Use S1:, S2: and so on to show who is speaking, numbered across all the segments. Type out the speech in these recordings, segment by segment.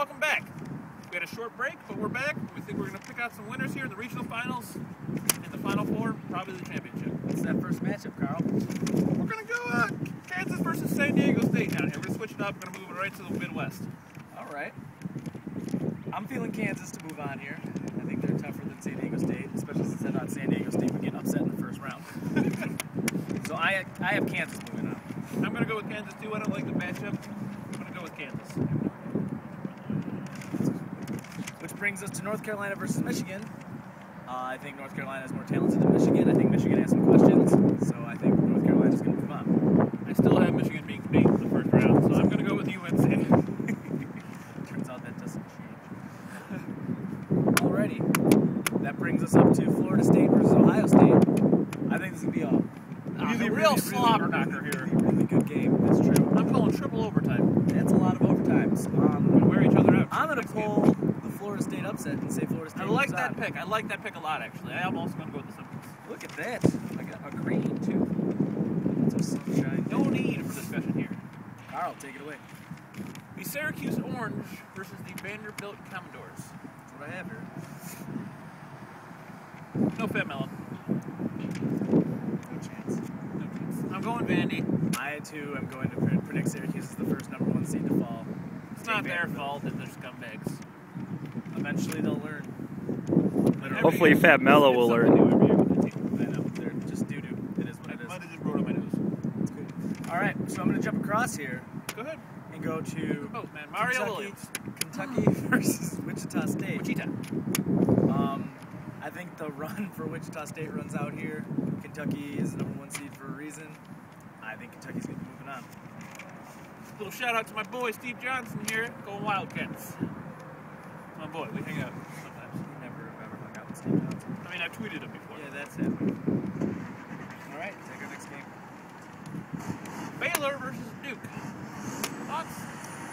S1: welcome back. We had a short break, but we're back. We think we're going to pick out some winners here in the regional finals, in the Final Four, probably the championship.
S2: What's that first matchup, Carl?
S1: We're going to go Kansas versus San Diego State down here. We're going to switch it up. We're going to move it right to the Midwest.
S2: All right. I'm feeling Kansas to move on here. I think they're tougher than San Diego State, especially since I thought San Diego State would get upset in the first round. So I have Kansas moving on.
S1: I'm going to go with Kansas too. I don't like the matchup. I'm going to go with Kansas.
S2: Which brings us to North Carolina versus Michigan. I think North Carolina is more talented than Michigan. I think Michigan has some questions, so I think North Carolina is going to move on.
S1: I still have Michigan being beat in the first round, so I'm going to go with UNC.
S2: Turns out that doesn't change. Alrighty, that brings us up to Florida State versus Ohio State. I think this is going to be a
S1: real slobber knocker here.
S2: Really good game. That's true.
S1: I'm calling triple overtime.
S2: That's a lot of overtimes.
S1: We wear each other out.
S2: I'm going to pull the Florida State upset and say Florida State.
S1: I like that pick. I like that pick a lot, actually. I'm also going to go with the Seminoles.
S2: Look at that. I got a green, too. Some sunshine.
S1: No need for discussion here.
S2: Karl, take it away.
S1: The Syracuse Orange versus the Vanderbilt Commodores.
S2: That's what I have here.
S1: No Fat Melon.
S2: No chance.
S1: No chance. I'm going Vandy.
S2: I, too, am going to predict Syracuse as the first #1 seed to fall.
S1: It's not their fault that they're scumbags.
S2: Eventually they'll learn.
S3: Hopefully Fat Mello will learn.
S2: I know, they're just doo-doo. It is what it is.
S1: I just wrote on my nose.
S2: It's good. All right, so I'm going to jump across here.
S1: Go ahead.
S2: And go to
S1: man. Mario Williams.
S2: Kentucky versus Wichita State.
S1: Wichita.
S2: I think the run for Wichita State runs out here. Kentucky is the #1 seed for a reason. I think Kentucky's going to be moving on.
S1: Little shout out to my boy Steve Johnson here, going Wildcats. My boy, we hang out sometimes.
S2: You never have ever hung out with Steve Johnson.
S1: I mean, I've tweeted him before.
S2: Yeah, that's it. All right, take our next game.
S1: Baylor versus Duke. Thoughts?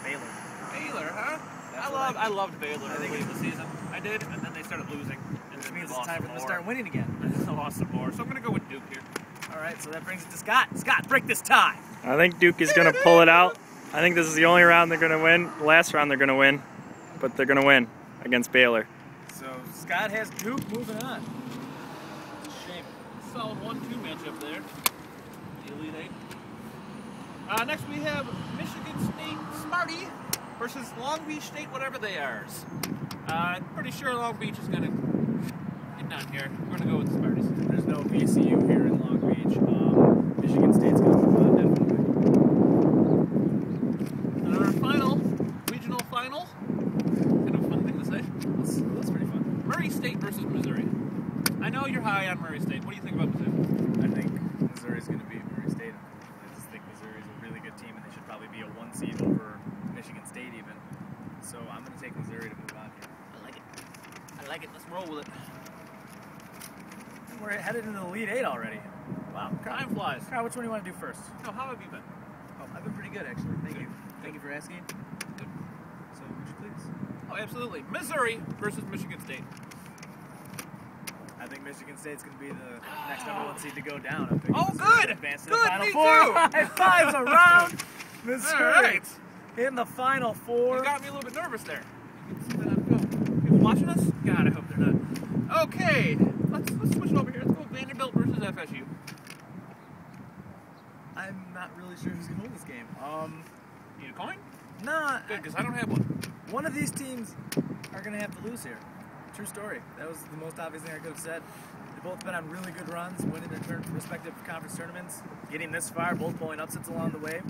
S2: Baylor.
S1: Baylor, huh? I loved Baylor early in the season. I did, and then they started losing. And
S2: Which means it's time for them to start winning again.
S1: I lost some more, so I'm going to go with Duke here.
S2: All right, so that brings it to Scott. Scott, break this tie.
S3: I think Duke is going to pull it out. I think this is the only round they're going to win. The last round they're going to win, but they're going to win against Baylor.
S2: So Scott has Duke moving on. It's a shame.
S1: Solid 1-2 matchup there. The Elite Eight. Next we have Michigan State Smarty versus Long Beach State, whatever they are. I'm pretty sure Long Beach is going to get down here. We're going to go with the Smarties.
S2: There's no VCU here in Long Beach. Michigan State's going to move on, definitely.
S1: And our final, regional final, kind of a fun thing to say.
S2: That's pretty fun.
S1: Murray State versus Missouri. I know you're high on Murray State. What do you think about Missouri?
S2: I think Missouri's going to beat Murray State. I just think Missouri's a really good team, and they should probably be a 1 seed over Michigan State even. So I'm going to take Missouri to move on here.
S1: I like it. I like it. Let's roll with it.
S2: And we're headed into the Elite Eight already. Wow.
S1: Time flies.
S2: Karl, which one do you want to do first?
S1: No, how have you been?
S2: Oh, I've been pretty good, actually. Thank
S1: Good.
S2: you. Thank you for asking.
S1: Good.
S2: So, would you please?
S1: Oh, absolutely. Missouri versus Michigan State.
S2: I think Michigan State's going to be the next #1 seed to go down. I'm picking
S1: Oh,
S2: Missouri
S1: good.
S2: to advance to
S1: Good,
S2: the Final
S1: me
S2: Four.
S1: too.
S2: High fives around Missouri.
S1: All right.
S2: In the Final Four.
S1: You got me a little bit nervous there. You can see that I'm going. People watching us? God, I hope they're not. Okay, let's switch it over here. Let's go Vanderbilt versus FSU.
S2: I'm not really sure who's going to win this game.
S1: Need a coin?
S2: Nah.
S1: Good, because I don't have one.
S2: One of these teams are going to have to lose here. True story. That was the most obvious thing I could have said. They've both been on really good runs, winning their respective conference tournaments, getting this far, both pulling upsets along the way.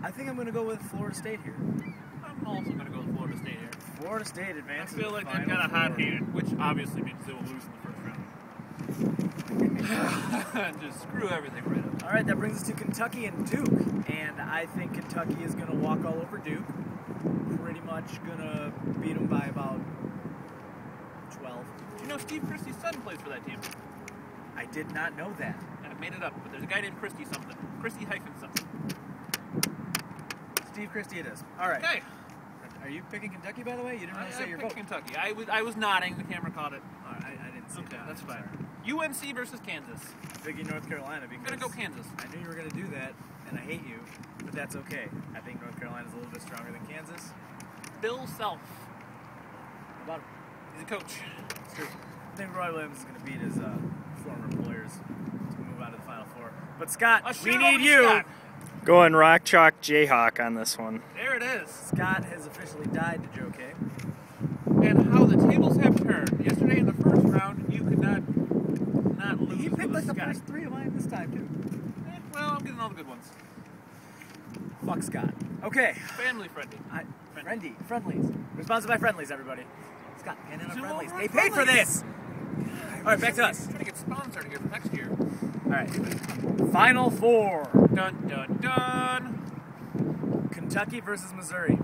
S2: I think I'm going to go with Florida State here.
S1: I'm also going to go with Florida State here.
S2: Florida State advances.
S1: I feel like
S2: to the
S1: they've got a
S2: Final
S1: hot
S2: Four.
S1: hand, which obviously means they will lose in the first round. Just screw everything right up.
S2: All right, that brings us to Kentucky and Duke. And I think Kentucky is going to walk all over Duke. Pretty much going to beat them by about 12.
S1: You know Steve Christie's son plays for that team.
S2: I did not know that.
S1: And I made it up, but there's a guy named Christie something. Christie hyphen something.
S2: Steve Christie it is. All right.
S1: Okay.
S2: Are you picking Kentucky, by the way? You didn't really say your vote.
S1: Kentucky. I was nodding. The camera caught it.
S2: All right, I didn't see
S1: Okay,
S2: that.
S1: that's
S2: I'm
S1: fine.
S2: sorry.
S1: UNC versus Kansas.
S2: Picking North Carolina because
S1: I'm gonna go Kansas.
S2: I knew you were going to do that, and I hate you, but that's okay. I think North Carolina is a little bit stronger than Kansas.
S1: Bill Self.
S2: About him.
S1: He's a coach.
S2: It's true. I think Roy Williams is going to beat his former employers to move on to the Final Four. But Scott, we need you.
S1: Scott.
S3: Going Rock Chalk Jayhawk on this one.
S1: There it is.
S2: Scott has officially died to Joe K.
S1: And how the tables have turned. Yesterday in the first round, you could not lose.
S2: He picked like the
S1: Scott.
S2: first 3 of mine this time too.
S1: Well, I'm getting all the good ones.
S2: Fuck Scott. Okay.
S1: Family friendly.
S2: Friendlies. We're sponsored by Friendlies, everybody. Scott, hand in on
S1: Zoom
S2: Friendlies.
S1: over
S2: They
S1: on
S2: paid for
S1: Friendlies.
S2: this. All right, back to us.
S1: Trying to get sponsored here for next year.
S2: All right. Final Four.
S1: Dun dun dun.
S2: Kentucky versus Missouri.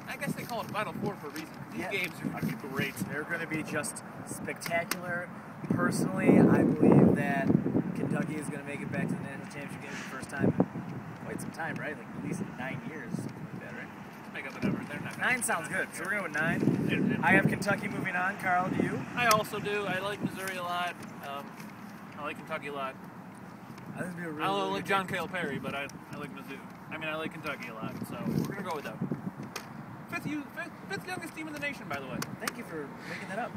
S1: I guess they call it Final Four for a reason. These
S2: Yeah.
S1: games are going to be great.
S2: They're going to be just spectacular. Personally, I believe that Kentucky is going to make it back to the national championship game for the first time in quite some time, right? Like at least 9 years. Something like that, right?
S1: Make up the number. They're not.
S2: 9 sounds good. So we're going with 9. I have Kentucky moving on. Karl, do you?
S1: I also do. I like Missouri a lot. I like Kentucky a lot.
S2: I think it'd be a really,
S1: I
S2: really
S1: like
S2: good
S1: John
S2: game.
S1: Calipari, but I like Mizzou. I like Kentucky a lot, so we're gonna go with them. Fifth youngest team in the nation, by the way.
S2: Thank you for making that up.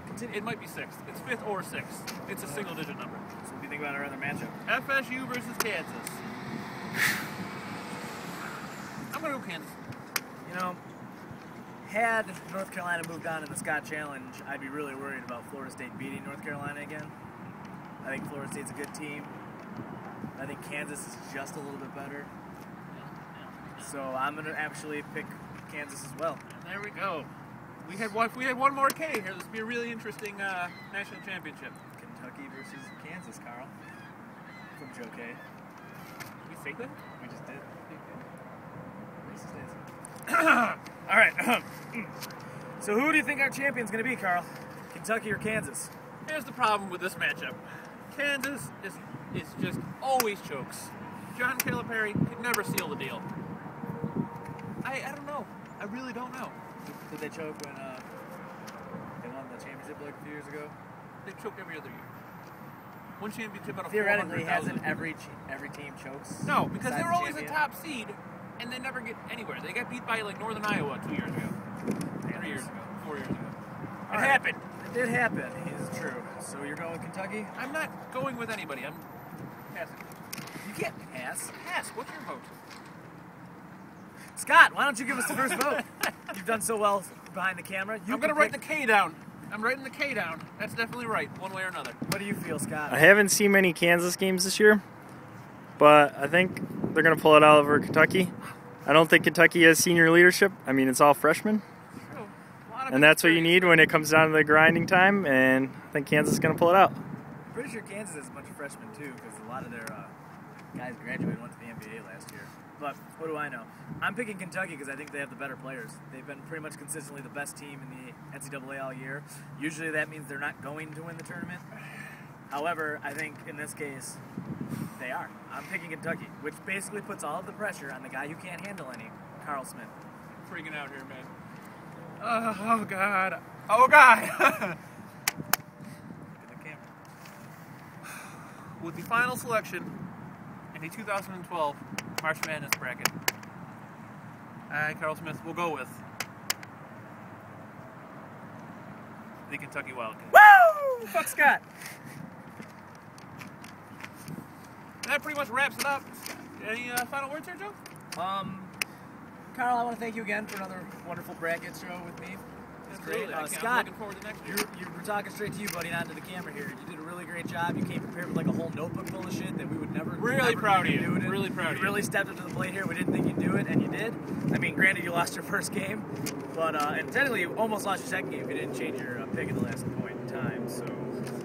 S2: Continue.
S1: It might be sixth. It's fifth or sixth. It's a single-digit number.
S2: So what do you think about our other matchup?
S1: FSU versus Kansas. I'm gonna go Kansas.
S2: You know, had North Carolina moved on in the Scott Challenge, I'd be really worried about Florida State beating North Carolina again. I think Florida State's a good team. I think Kansas is just a little bit better. So I'm going to actually pick Kansas as well.
S1: And there we go. If we had one more K here, this would be a really interesting national championship.
S2: Kentucky versus Kansas, Karl. From Joe K.
S1: Did we say that?
S2: We just did. Racist is. All right. So who do you think our champion's going to be, Karl? Kentucky or Kansas?
S1: Here's the problem with this matchup. Kansas is just always chokes. John Calipari could never seal the deal. I don't know. I really don't know.
S2: Did they choke when they won the championship like a few years ago?
S1: They choked every other year. One championship out of
S2: Theoretically,
S1: 400,000.
S2: hasn't every team chokes?
S1: No, because
S2: besides
S1: they're
S2: the
S1: always a
S2: champion?
S1: top seed, and they never get anywhere. They got beat by like Northern Iowa 2 years ago, 3 years ago, 4 years ago. It happened.
S2: It did happen. It's true. So you're going with Kentucky?
S1: I'm not going with anybody. I'm passing.
S2: You can't pass.
S1: Pass. What's your vote?
S2: Scott, why don't you give us the first vote? You've done so well behind the camera.
S1: I'm going to write the K down. I'm writing the K down. That's definitely right, one way or another.
S2: What do you feel, Scott?
S3: I haven't seen many Kansas games this year, but I think they're going to pull it out over Kentucky. I don't think Kentucky has senior leadership. I mean, it's all freshmen.
S1: True. A lot of
S3: And that's what you
S1: experience.
S3: need when it comes down to the grinding time, and I think Kansas is going to pull it out.
S2: I'm pretty sure Kansas has a bunch of freshmen, too, because a lot of their guys graduated and went to the NBA last year. But what do I know? I'm picking Kentucky because I think they have the better players. They've been pretty much consistently the best team in the NCAA all year. Usually that means they're not going to win the tournament. However, I think in this case, they are. I'm picking Kentucky, which basically puts all of the pressure on the guy who can't handle any, Karl Smith.
S1: Freaking out here, man. Oh, God. Oh, God.
S2: In the camera.
S1: With the final selection in the 2012 March Madness bracket, Karl Smith will go with the Kentucky Wildcats.
S2: Woo! Fuck Scott.
S1: That pretty much wraps it up. Any final words here, Joe?
S2: Karl, I want to thank you again for another wonderful bracket show with me. It's great.
S1: Absolutely. I'm
S2: Scott,
S1: looking forward to next year.
S2: we're talking straight to you, buddy, not to the camera here. You did a really great job. You came prepared with like a whole notebook full of shit that we would never.
S1: Really
S2: never
S1: proud
S2: think
S1: of you.
S2: you'd do it in.
S1: Really proud of you.
S2: Really stepped up to the plate here. We didn't think you'd do it, and you did. I mean, granted, you lost your first game, but and technically you almost lost your second game if you didn't change your pick at the last point in time. So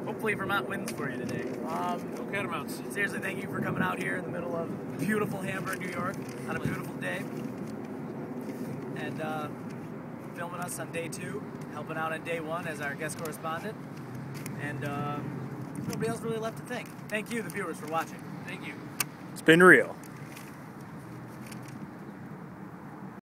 S2: hopefully Vermont wins for you today.
S1: Go Catamounts.
S2: Seriously, thank you for coming out here in the middle of beautiful Hamburg, New York, on a beautiful day, and filming us on day 2, helping out on day 1 as our guest correspondent, and nobody else really left to thank. Thank you, the viewers, for watching.
S1: Thank you.
S3: It's been real.